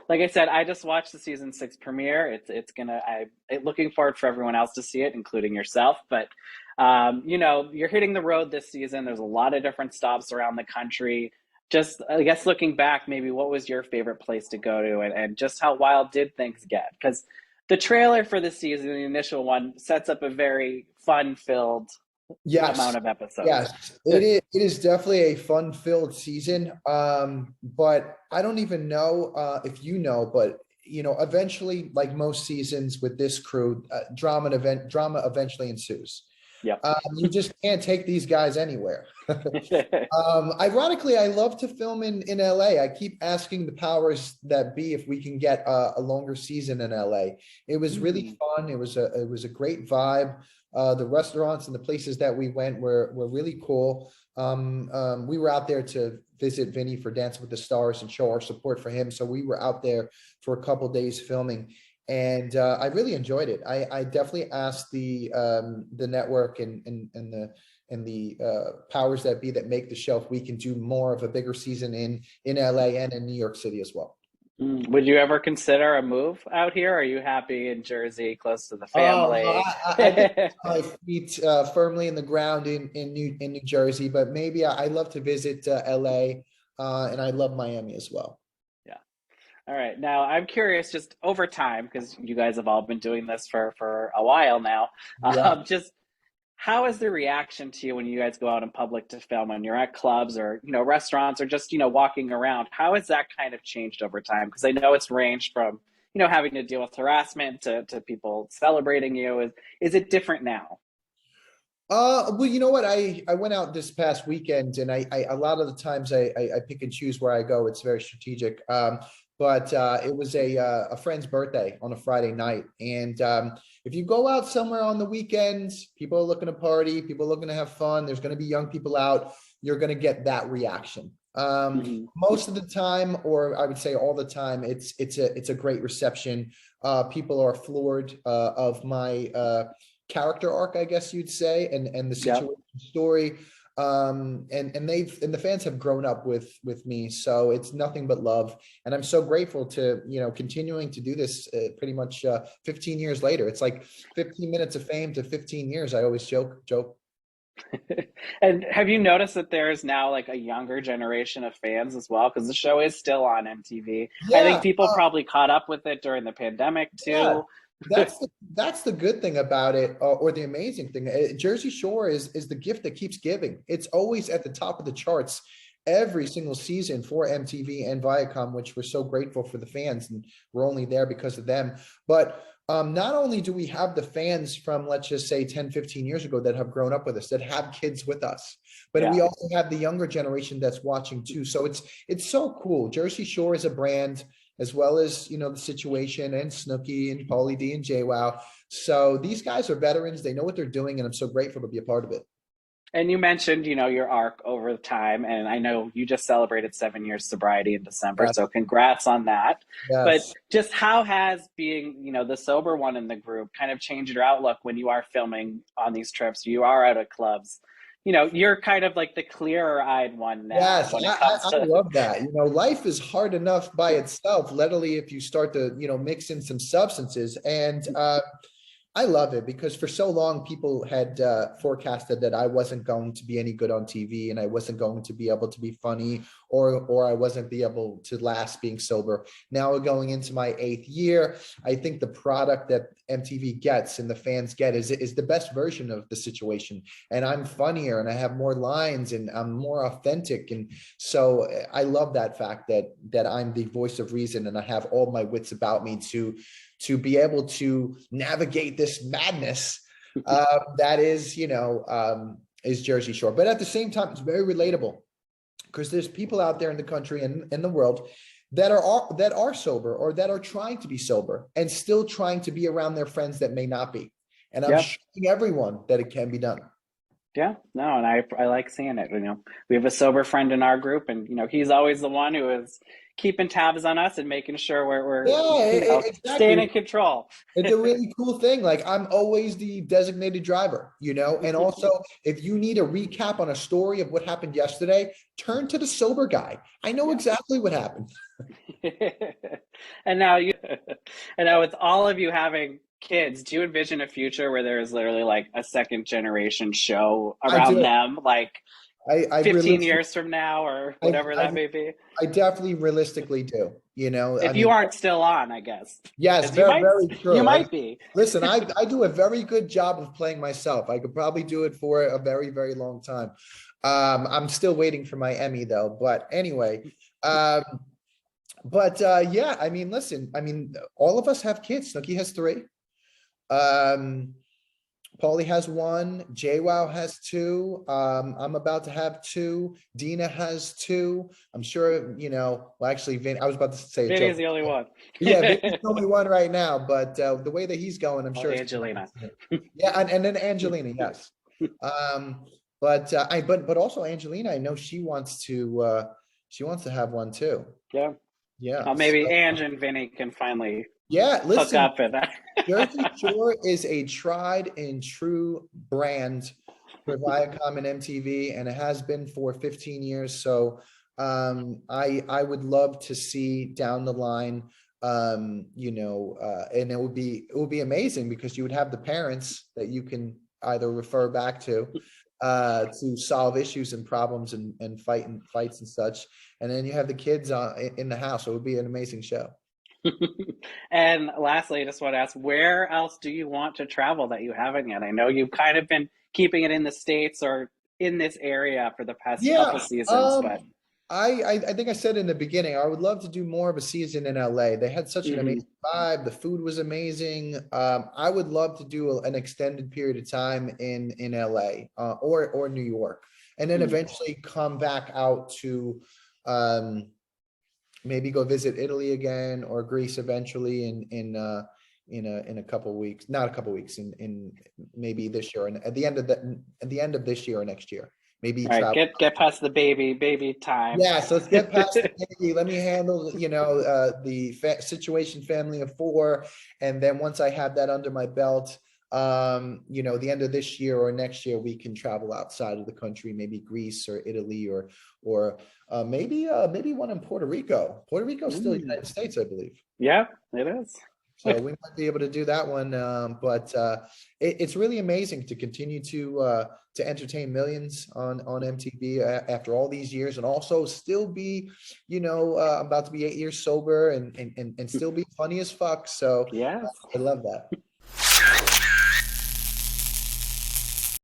like I said, I just watched the season 6 premiere. I'm looking forward for everyone else to see it, including yourself. But you're hitting the road this season. There's a lot of different stops around the country. Just, I guess, looking back, maybe what was your favorite place to go to, and just how wild did things get? Because the trailer for the season, the initial one, sets up a very fun-filled Yes, amount of episodes. yes, it is definitely a fun-filled season. But I don't even know if you know, but eventually, like most seasons with this crew, drama eventually ensues. Yep. You just can't take these guys anywhere. Ironically, I love to film in LA. I keep asking the powers that be if we can get a longer season in LA. It was really Hmm. fun. It was a great vibe. The restaurants and the places that we went were really cool. We were out there to visit Vinny for Dancing with the Stars and show our support for him. So we were out there for a couple days filming, and I really enjoyed it. I definitely asked the network and the powers that be that make the show if we can do more of a bigger season in LA and in New York City as well. Would you ever consider a move out here? Are you happy in Jersey, close to the Oh no, family? I think my feet firmly in the ground in New Jersey, but maybe I love to visit LA, and I love Miami as well. Yeah. All right. Now, I'm curious, just over time, because you guys have all been doing this for a while now. Yeah. Just how is the reaction to you when you guys go out in public to film, when you're at clubs or restaurants or just walking around? How has that kind of changed over time? Because I know it's ranged from having to deal with harassment to people celebrating you. Is it different now? Well, you know what? I went out this past weekend, and I a lot of the times I pick and choose where I go. It's very strategic. But it was a friend's birthday on a Friday night, and if you go out somewhere on the weekends, people are looking to party, people are looking to have fun. There's going to be young people out. You're going to get that reaction. Hmm. Most of the time, or I would say all the time, it's a great reception. People are floored of my character arc, I guess you'd say, and the Yep. situation story. And the fans have grown up with me, so it's nothing but love. And I'm so grateful to continuing to do this pretty much 15 years later. It's like 15 minutes of fame to 15 years. I always joke. And have you noticed that there is now like a younger generation of fans as well? Because the show is still on MTV. I think Yeah, people probably caught up with it during the pandemic yeah. too. That's the good thing about it, or the amazing thing. Jersey Shore is the gift that keeps giving. It's always at the top of the charts every single season for MTV and Viacom, which we're so grateful for the fans, and we're only there because of them. But not only do we have the fans from, let's just say, 10, 15 years ago that have grown up with us, that have kids with us, but Yeah. we also have the younger generation that's watching too. So it's so cool. Jersey Shore is a brand, as well as the situation, and Snooki and Paulie D and JWoww. So these guys are veterans. They know what they're doing, and I'm so grateful to be a part of it. And you mentioned, your arc over time, and I know you just celebrated 7 years sobriety in December, Yes, so congrats on that. But yes. just how has being, the sober one in the group kind of changed your outlook when you are filming on these trips? You are out of clubs. You're kind of like the clearer-eyed one now Yes, when it I, comes I to, love that. Life is hard enough by itself, let alone if you start to, mix in some substances. And I love it because for so long people had forecasted that I wasn't going to be any good on TV, and I wasn't going to be able to be funny, or I wasn't be able to last being sober. Now we're going into my 8th year. I think the product that MTV gets and the fans get is the best version of the situation. And I'm funnier, and I have more lines, and I'm more authentic. And so I love that fact that I'm the voice of reason, and I have all my wits about me to be able to navigate this madness that is Jersey Shore. But at the same time, it's very relatable because there's people out there in the country and in the world that are sober, or that are trying to be sober and still trying to be around their friends that may not be. And I'm yeah. showing everyone that it can be done. Yeah, no, and I like seeing it. We have a sober friend in our group, and he's always the one who is keeping tabs on us and making sure we're Yeah, staying exactly. in control. It's a really cool thing. Like, I'm always the designated driver, and also if you need a recap on a story of what happened yesterday, turn to the sober guy. I know Yeah. exactly what happened. And now you, and now with all of you having kids, do you envision a future where there is literally like a second generation show I around do. them, like I 15 realistically, years from now or I, whatever I, that may be? I definitely realistically do. I If you mean, aren't still on, I guess, yes, because very, very you true. might be. Listen, I do a very good job of playing myself. I could probably do it for a very, very long time. I'm still waiting for my Emmy though. But anyway, um, yeah, I mean, listen, I mean, all of us have kids. Snooki has three. Um, Paulie has one. JWoww has two. I'm about to have two. Dina has two. I'm sure, well, actually, I was about to say a Vinny's joke. the only one. Yeah, Vinny's the only one right now, but the way that he's going, I'm Oh, sure it's gonna happen Angelina. soon. Yeah, and then Angelina, yes. Um, but also Angelina, I know she wants to have one too. Yeah. Yeah. Well, maybe So Ange and Vinny can finally yeah, hook listen, up and Jersey Shore is a tried and true brand for Viacom and MTV, and it has been for 15 years. So I would love to see down the line, and it would be amazing because you would have the parents that you can either refer back to solve issues and problems and fights and such, and then you have the kids in the house. So it would be an amazing show. And lastly, I just want to ask, where else do you want to travel that you haven't yet? I know you've kind of been keeping it in the States or in this area for the past couple Yeah, seasons, but I think I said in the beginning, I would love to do more of a season in LA. They had such an mhm, amazing vibe. The food was amazing. I would love to do an extended period of time in LA or New York, and then mhm. eventually come back out to um, maybe go visit Italy again or Greece eventually in a couple weeks, not a couple weeks, in maybe this year and at the end of this year or next year, maybe All right, travel. get past the baby time. Yeah, so let's get past the baby. Let me handle, the situation family of four. And then once I have that under my belt, the end of this year or next year, we can travel outside of the country, maybe Greece or Italy or maybe one in Puerto Rico. Puerto Rico is still Mm. United States, I believe. Yeah, it is. So we might be able to do that one, but it's really amazing to continue to entertain millions on MTV after all these years, and also still be, I'm about to be 8 years sober and still be funny as fuck. So Yes. I love that.